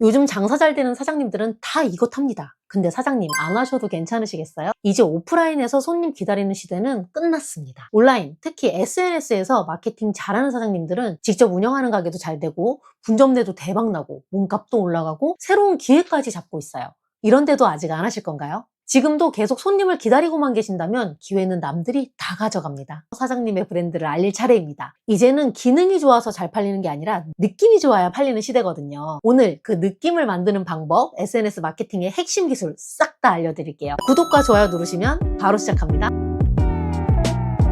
요즘 장사 잘 되는 사장님들은 다 이거 탑니다. 근데 사장님 안 하셔도 괜찮으시겠어요? 이제 오프라인에서 손님 기다리는 시대는 끝났습니다. 온라인, 특히 SNS에서 마케팅 잘하는 사장님들은 직접 운영하는 가게도 잘 되고 분점 내도 대박 나고 몸값도 올라가고 새로운 기회까지 잡고 있어요. 이런데도 아직 안 하실 건가요? 지금도 계속 손님을 기다리고만 계신다면 기회는 남들이 다 가져갑니다. 사장님의 브랜드를 알릴 차례입니다. 이제는 기능이 좋아서 잘 팔리는 게 아니라 느낌이 좋아야 팔리는 시대거든요. 오늘 그 느낌을 만드는 방법, SNS 마케팅의 핵심 기술 싹 다 알려드릴게요. 구독과 좋아요 누르시면 바로 시작합니다.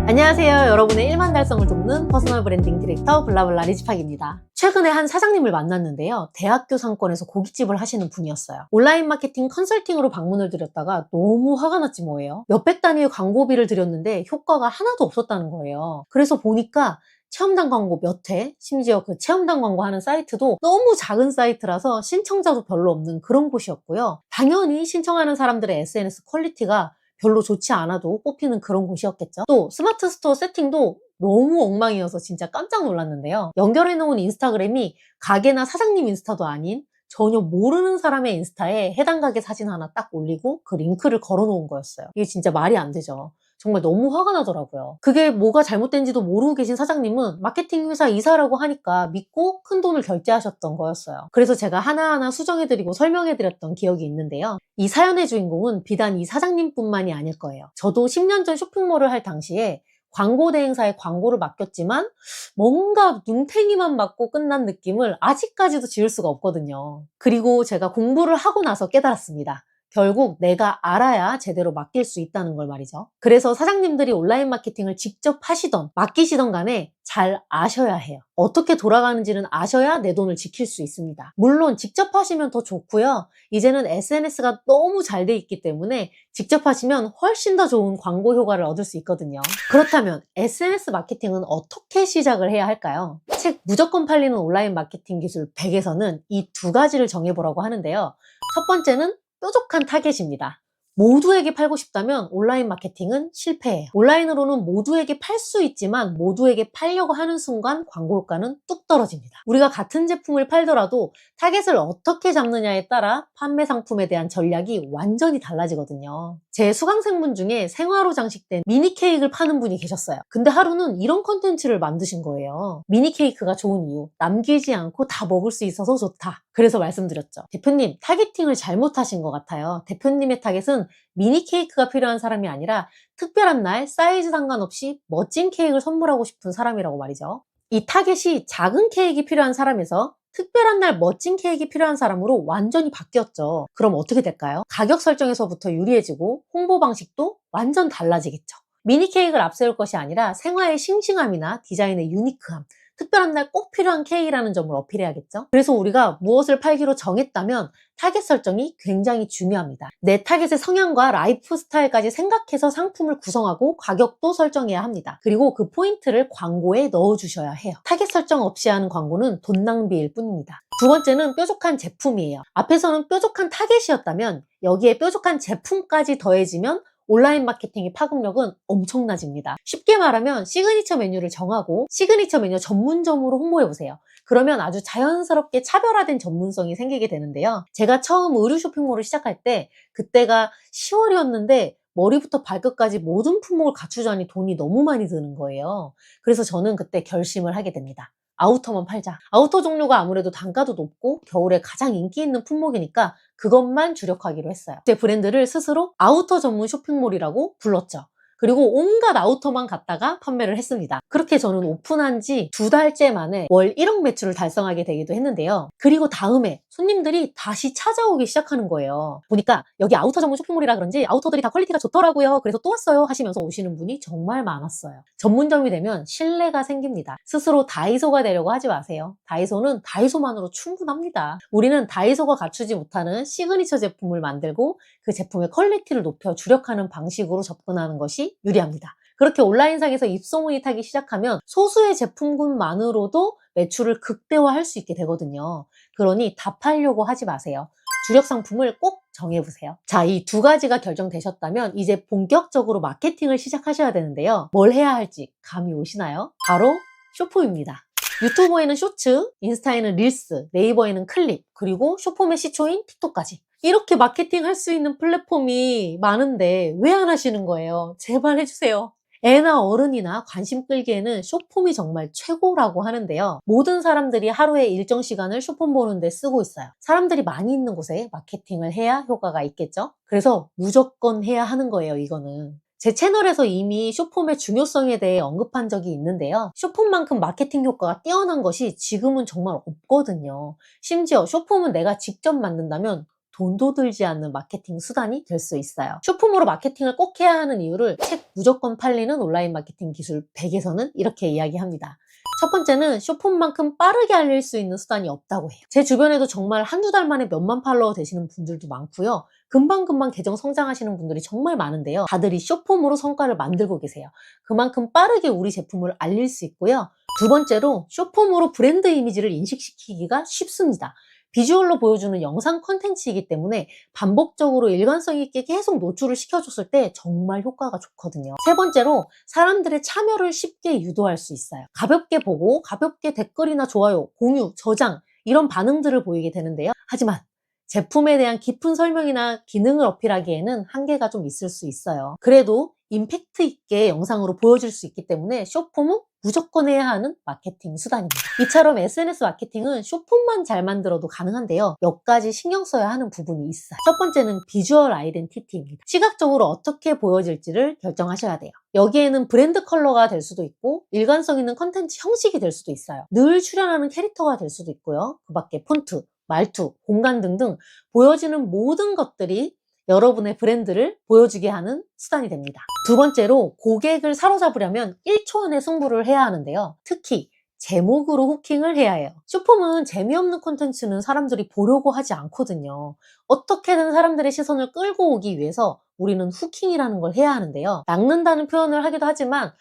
안녕하세요. 여러분의 1만 달성을 돕는 퍼스널 브랜딩 디렉터 블라블라 리지팍입니다. 최근에 한 사장님을 만났는데요. 대학교 상권에서 고깃집을 하시는 분이었어요. 온라인 마케팅 컨설팅으로 방문을 드렸다가 너무 화가 났지 뭐예요. 몇백 단위의 광고비를 들였는데 효과가 하나도 없었다는 거예요. 그래서 보니까 체험단 광고 몇 회, 심지어 그 체험단 광고 하는 사이트도 너무 작은 사이트라서 신청자도 별로 없는 그런 곳이었고요. 당연히 신청하는 사람들의 SNS 퀄리티가 별로 좋지 않아도 뽑히는 그런 곳이었겠죠. 또 스마트 스토어 세팅도 너무 엉망이어서 진짜 깜짝 놀랐는데요. 연결해놓은 인스타그램이 가게나 사장님 인스타도 아닌 전혀 모르는 사람의 인스타에 해당 가게 사진 하나 딱 올리고 그 링크를 걸어놓은 거였어요. 이게 진짜 말이 안 되죠. 정말 너무 화가 나더라고요. 그게 뭐가 잘못된지도 모르고 계신 사장님은 마케팅 회사 이사라고 하니까 믿고 큰 돈을 결제하셨던 거였어요. 그래서 제가 하나하나 수정해드리고 설명해드렸던 기억이 있는데요. 이 사연의 주인공은 비단 이 사장님뿐만이 아닐 거예요. 저도 10년 전 쇼핑몰을 할 당시에 광고 대행사에 광고를 맡겼지만 뭔가 눈탱이만 맞고 끝난 느낌을 아직까지도 지울 수가 없거든요. 그리고 제가 공부를 하고 나서 깨달았습니다. 결국 내가 알아야 제대로 맡길 수 있다는 걸 말이죠. 그래서 사장님들이 온라인 마케팅을 직접 하시던 맡기시던 간에 잘 아셔야 해요. 어떻게 돌아가는지는 아셔야 내 돈을 지킬 수 있습니다. 물론 직접 하시면 더 좋고요. 이제는 SNS가 너무 잘 돼 있기 때문에 직접 하시면 훨씬 더 좋은 광고 효과를 얻을 수 있거든요. 그렇다면 SNS 마케팅은 어떻게 시작을 해야 할까요? 책 무조건 팔리는 온라인 마케팅 기술 100에서는 이 두 가지를 정해보라고 하는데요. 첫 번째는 뾰족한 타겟입니다. 모두에게 팔고 싶다면 온라인 마케팅은 실패해요. 온라인으로는 모두에게 팔 수 있지만 모두에게 팔려고 하는 순간 광고 효과는 뚝 떨어집니다. 우리가 같은 제품을 팔더라도 타겟을 어떻게 잡느냐에 따라 판매 상품에 대한 전략이 완전히 달라지거든요. 제 수강생분 중에 생화로 장식된 미니 케이크를 파는 분이 계셨어요. 근데 하루는 이런 컨텐츠를 만드신 거예요. 미니 케이크가 좋은 이유, 남기지 않고 다 먹을 수 있어서 좋다. 그래서 말씀드렸죠. 대표님, 타겟팅을 잘못하신 것 같아요. 대표님의 타겟은 미니 케이크가 필요한 사람이 아니라 특별한 날 사이즈 상관없이 멋진 케이크를 선물하고 싶은 사람이라고 말이죠. 이 타겟이 작은 케이크가 필요한 사람에서 특별한 날 멋진 케이크가 필요한 사람으로 완전히 바뀌었죠. 그럼 어떻게 될까요? 가격 설정에서부터 유리해지고 홍보 방식도 완전 달라지겠죠. 미니 케이크를 앞세울 것이 아니라 생화의 싱싱함이나 디자인의 유니크함, 특별한 날 꼭 필요한 케이크라는 점을 어필해야겠죠. 그래서 우리가 무엇을 팔기로 정했다면 타겟 설정이 굉장히 중요합니다. 내 타겟의 성향과 라이프 스타일까지 생각해서 상품을 구성하고 가격도 설정해야 합니다. 그리고 그 포인트를 광고에 넣어주셔야 해요. 타겟 설정 없이 하는 광고는 돈 낭비일 뿐입니다. 두 번째는 뾰족한 제품이에요. 앞에서는 뾰족한 타겟이었다면 여기에 뾰족한 제품까지 더해지면 온라인 마케팅의 파급력은 엄청나집니다. 쉽게 말하면 시그니처 메뉴를 정하고 시그니처 메뉴 전문점으로 홍보해보세요. 그러면 아주 자연스럽게 차별화된 전문성이 생기게 되는데요. 제가 처음 의류 쇼핑몰을 시작할 때 그때가 10월이었는데 머리부터 발끝까지 모든 품목을 갖추자니 돈이 너무 많이 드는 거예요. 그래서 저는 그때 결심을 하게 됩니다. 아우터만 팔자. 아우터 종류가 아무래도 단가도 높고 겨울에 가장 인기 있는 품목이니까 그것만 주력하기로 했어요. 제 브랜드를 스스로 아우터 전문 쇼핑몰이라고 불렀죠. 그리고 온갖 아우터만 갖다가 판매를 했습니다. 그렇게 저는 오픈한 지 2달째 만에 월 1억 매출을 달성하게 되기도 했는데요. 그리고 다음에 손님들이 다시 찾아오기 시작하는 거예요. 보니까 여기 아우터 전문 쇼핑몰이라 그런지 아우터들이 다 퀄리티가 좋더라고요. 그래서 또 왔어요 하시면서 오시는 분이 정말 많았어요. 전문점이 되면 신뢰가 생깁니다. 스스로 다이소가 되려고 하지 마세요. 다이소는 다이소만으로 충분합니다. 우리는 다이소가 갖추지 못하는 시그니처 제품을 만들고 그 제품의 퀄리티를 높여 주력하는 방식으로 접근하는 것이 유리합니다. 그렇게 온라인상에서 입소문이 타기 시작하면 소수의 제품군만으로도 매출을 극대화할 수 있게 되거든요. 그러니 다 팔려고 하지 마세요. 주력 상품을 꼭 정해보세요. 자, 이 두 가지가 결정되셨다면 이제 본격적으로 마케팅을 시작하셔야 되는데요. 뭘 해야 할지 감이 오시나요? 바로 쇼폼입니다. 유튜브에는 쇼츠, 인스타에는 릴스, 네이버에는 클립, 그리고 쇼폼의 시초인 틱톡까지. 이렇게 마케팅 할 수 있는 플랫폼이 많은데 왜 안 하시는 거예요? 제발 해주세요. 애나 어른이나 관심 끌기에는 쇼폼이 정말 최고라고 하는데요. 모든 사람들이 하루에 일정 시간을 쇼폼 보는데 쓰고 있어요. 사람들이 많이 있는 곳에 마케팅을 해야 효과가 있겠죠? 그래서 무조건 해야 하는 거예요, 이거는. 제 채널에서 이미 쇼폼의 중요성에 대해 언급한 적이 있는데요. 쇼폼만큼 마케팅 효과가 뛰어난 것이 지금은 정말 없거든요. 심지어 쇼폼은 내가 직접 만든다면 돈도 들지 않는 마케팅 수단이 될 수 있어요. 쇼폼으로 마케팅을 꼭 해야 하는 이유를 책 무조건 팔리는 온라인 마케팅 기술 100에서는 이렇게 이야기합니다. 첫 번째는 쇼폼만큼 빠르게 알릴 수 있는 수단이 없다고 해요. 제 주변에도 정말 한두 달 만에 몇만 팔로워 되시는 분들도 많고요. 금방금방 계정 성장하시는 분들이 정말 많은데요. 다들 이 쇼폼으로 성과를 만들고 계세요. 그만큼 빠르게 우리 제품을 알릴 수 있고요. 두 번째로 쇼폼으로 브랜드 이미지를 인식시키기가 쉽습니다. 비주얼로 보여주는 영상 컨텐츠이기 때문에 반복적으로 일관성 있게 계속 노출을 시켜줬을 때 정말 효과가 좋거든요. 세 번째로 사람들의 참여를 쉽게 유도할 수 있어요. 가볍게 보고 가볍게 댓글이나 좋아요, 공유, 저장 이런 반응들을 보이게 되는데요. 하지만 제품에 대한 깊은 설명이나 기능을 어필하기에는 한계가 좀 있을 수 있어요. 그래도 임팩트 있게 영상으로 보여줄 수 있기 때문에 쇼폼은 무조건 해야 하는 마케팅 수단입니다. 이처럼 SNS 마케팅은 쇼폼만 잘 만들어도 가능한데요. 몇 가지 신경 써야 하는 부분이 있어요. 첫 번째는 비주얼 아이덴티티입니다. 시각적으로 어떻게 보여질지를 결정하셔야 돼요. 여기에는 브랜드 컬러가 될 수도 있고 일관성 있는 컨텐츠 형식이 될 수도 있어요. 늘 출연하는 캐릭터가 될 수도 있고요. 그 밖에 폰트, 말투, 공간 등등 보여지는 모든 것들이 여러분의 브랜드를 보여주게 하는 수단이 됩니다. 두 번째로 고객을 사로잡으려면 1초 안에 승부를 해야 하는데요. 특히 제목으로 후킹을 해야 해요. 쇼폼은 재미없는 콘텐츠는 사람들이 보려고 하지 않거든요. 어떻게든 사람들의 시선을 끌고 오기 위해서 우리는 후킹이라는 걸 해야 하는데요. 낚는다는 표현을 하기도 하지만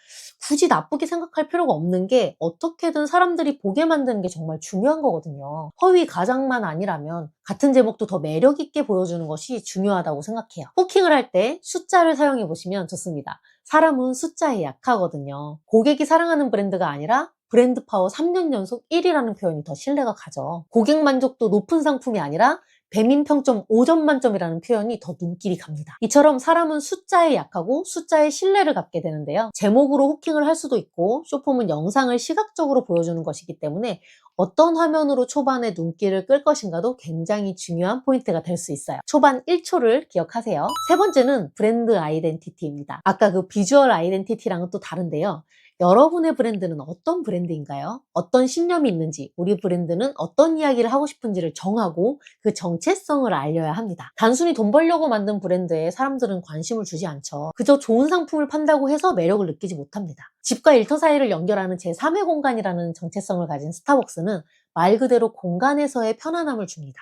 굳이 나쁘게 생각할 필요가 없는 게 어떻게든 사람들이 보게 만드는 게 정말 중요한 거거든요. 허위 가장만 아니라면 같은 제목도 더 매력 있게 보여주는 것이 중요하다고 생각해요. 후킹을 할 때 숫자를 사용해 보시면 좋습니다. 사람은 숫자에 약하거든요. 고객이 사랑하는 브랜드가 아니라 브랜드 파워 3년 연속 1위라는 표현이 더 신뢰가 가죠. 고객 만족도 높은 상품이 아니라 배민 평점 5점 만점이라는 표현이 더 눈길이 갑니다. 이처럼 사람은 숫자에 약하고 숫자에 신뢰를 갖게 되는데요. 제목으로 후킹을 할 수도 있고 쇼폼은 영상을 시각적으로 보여주는 것이기 때문에 어떤 화면으로 초반에 눈길을 끌 것인가도 굉장히 중요한 포인트가 될 수 있어요. 초반 1초를 기억하세요. 세 번째는 브랜드 아이덴티티입니다. 아까 그 비주얼 아이덴티티랑은 또 다른데요. 여러분의 브랜드는 어떤 브랜드인가요? 어떤 신념이 있는지, 우리 브랜드는 어떤 이야기를 하고 싶은지를 정하고 그 정체성을 알려야 합니다. 단순히 돈 벌려고 만든 브랜드에 사람들은 관심을 주지 않죠. 그저 좋은 상품을 판다고 해서 매력을 느끼지 못합니다. 집과 일터 사이를 연결하는 제3의 공간이라는 정체성을 가진 스타벅스는 말 그대로 공간에서의 편안함을 줍니다.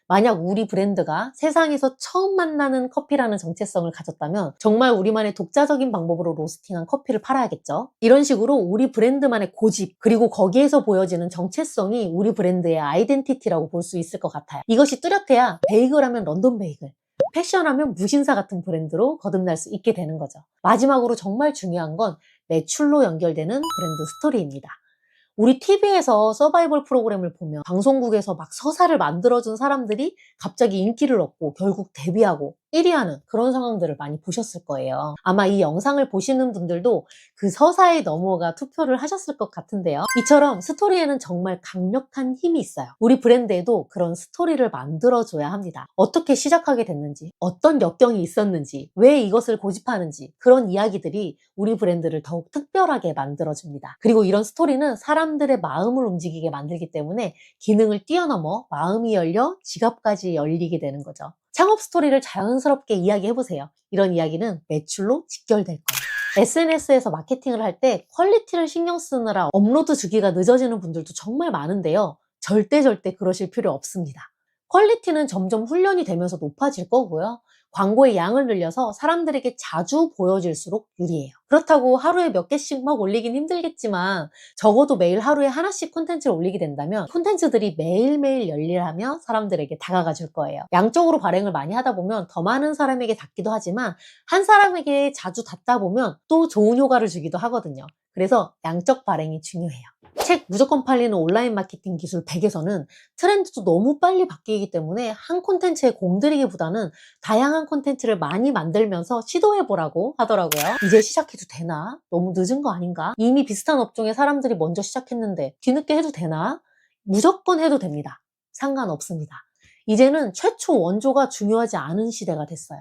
만약 우리 브랜드가 세상에서 처음 만나는 커피라는 정체성을 가졌다면 정말 우리만의 독자적인 방법으로 로스팅한 커피를 팔아야겠죠. 이런 식으로 우리 브랜드만의 고집 그리고 거기에서 보여지는 정체성이 우리 브랜드의 아이덴티티라고 볼 수 있을 것 같아요. 이것이 뚜렷해야 베이글하면 런던 베이글, 패션하면 무신사 같은 브랜드로 거듭날 수 있게 되는 거죠. 마지막으로 정말 중요한 건 매출로 연결되는 브랜드 스토리입니다. 우리 TV에서 서바이벌 프로그램을 보면 방송국에서 막 서사를 만들어준 사람들이 갑자기 인기를 얻고 결국 데뷔하고 1위 하는 그런 상황들을 많이 보셨을 거예요. 아마 이 영상을 보시는 분들도 그 서사에 넘어가 투표를 하셨을 것 같은데요. 이처럼 스토리에는 정말 강력한 힘이 있어요. 우리 브랜드에도 그런 스토리를 만들어줘야 합니다. 어떻게 시작하게 됐는지, 어떤 역경이 있었는지, 왜 이것을 고집하는지 그런 이야기들이 우리 브랜드를 더욱 특별하게 만들어줍니다. 그리고 이런 스토리는 사람들의 마음을 움직이게 만들기 때문에 기능을 뛰어넘어 마음이 열려 지갑까지 열리게 되는 거죠. 창업 스토리를 자연스럽게 이야기해보세요. 이런 이야기는 매출로 직결될 거예요. SNS에서 마케팅을 할 때 퀄리티를 신경 쓰느라 업로드 주기가 늦어지는 분들도 정말 많은데요. 절대 그러실 필요 없습니다. 퀄리티는 점점 훈련이 되면서 높아질 거고요. 광고의 양을 늘려서 사람들에게 자주 보여질수록 유리해요. 그렇다고 하루에 몇 개씩 막 올리긴 힘들겠지만 적어도 매일 하루에 하나씩 콘텐츠를 올리게 된다면 콘텐츠들이 매일매일 열일하며 사람들에게 다가가 줄 거예요. 양쪽으로 발행을 많이 하다 보면 더 많은 사람에게 닿기도 하지만 한 사람에게 자주 닿다 보면 또 좋은 효과를 주기도 하거든요. 그래서 양적 발행이 중요해요. 책 무조건 팔리는 온라인 마케팅 기술 100에서는 트렌드도 너무 빨리 바뀌기 때문에 한 콘텐츠에 공들이기보다는 다양한 콘텐츠를 많이 만들면서 시도해보라고 하더라고요. 이제 시작해도 되나? 너무 늦은 거 아닌가? 이미 비슷한 업종의 사람들이 먼저 시작했는데 뒤늦게 해도 되나? 무조건 해도 됩니다. 상관없습니다. 이제는 최초 원조가 중요하지 않은 시대가 됐어요.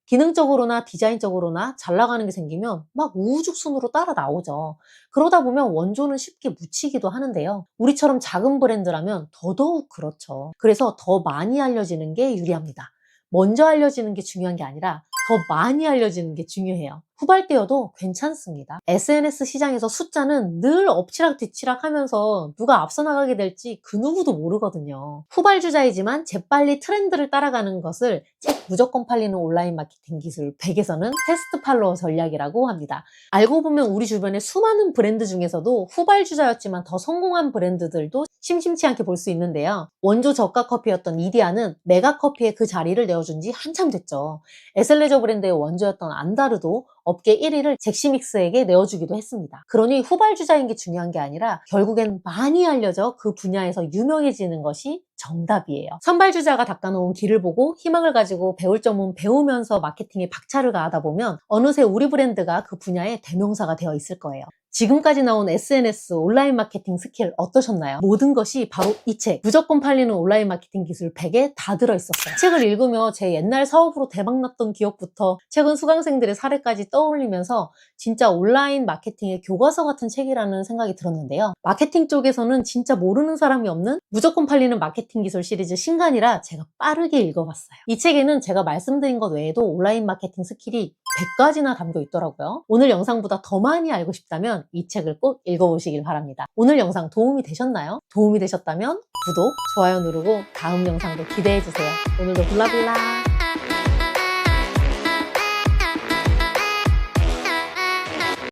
기능적으로나 디자인적으로나 잘 나가는 게 생기면 막 우후죽순으로 따라 나오죠. 그러다 보면 원조는 쉽게 묻히기도 하는데요. 우리처럼 작은 브랜드라면 더더욱 그렇죠. 그래서 더 많이 알려지는 게 유리합니다. 먼저 알려지는 게 중요한 게 아니라 더 많이 알려지는 게 중요해요. 후발대여도 괜찮습니다. SNS 시장에서 숫자는 늘 엎치락뒤치락 하면서 누가 앞서 나가게 될지 그 누구도 모르거든요. 후발주자이지만 재빨리 트렌드를 따라가는 것을 책 무조건 팔리는 온라인 마케팅 기술 100에서는 패스트 팔로워 전략이라고 합니다. 알고 보면 우리 주변에 수많은 브랜드 중에서도 후발주자였지만 더 성공한 브랜드들도 심심치 않게 볼 수 있는데요. 원조 저가 커피였던 이디야는 메가커피에 그 자리를 내어준 지 한참 됐죠. 에슬레저 브랜드의 원조였던 안다르도 업계 1위를 잭시믹스에게 내어주기도 했습니다. 그러니 후발주자인 게 중요한 게 아니라 결국엔 많이 알려져 그 분야에서 유명해지는 것이 정답이에요. 선발주자가 닦아놓은 길을 보고 희망을 가지고 배울 점은 배우면서 마케팅에 박차를 가하다 보면 어느새 우리 브랜드가 그 분야의 대명사가 되어 있을 거예요. 지금까지 나온 SNS, 온라인 마케팅 스킬 어떠셨나요? 모든 것이 바로 이 책, 무조건 팔리는 온라인 마케팅 기술 100에 다 들어있었어요. 책을 읽으며 제 옛날 사업으로 대박났던 기억부터 최근 수강생들의 사례까지 떠올리면서 진짜 온라인 마케팅의 교과서 같은 책이라는 생각이 들었는데요. 마케팅 쪽에서는 진짜 모르는 사람이 없는 무조건 팔리는 마케팅 기술 시리즈 신간이라 제가 빠르게 읽어봤어요. 이 책에는 제가 말씀드린 것 외에도 온라인 마케팅 스킬이 100가지나 담겨 있더라고요. 오늘 영상보다 더 많이 알고 싶다면 이 책을 꼭 읽어보시길 바랍니다. 오늘 영상 도움이 되셨나요? 도움이 되셨다면 구독, 좋아요 누르고 다음 영상도 기대해주세요. 오늘도 블라블라.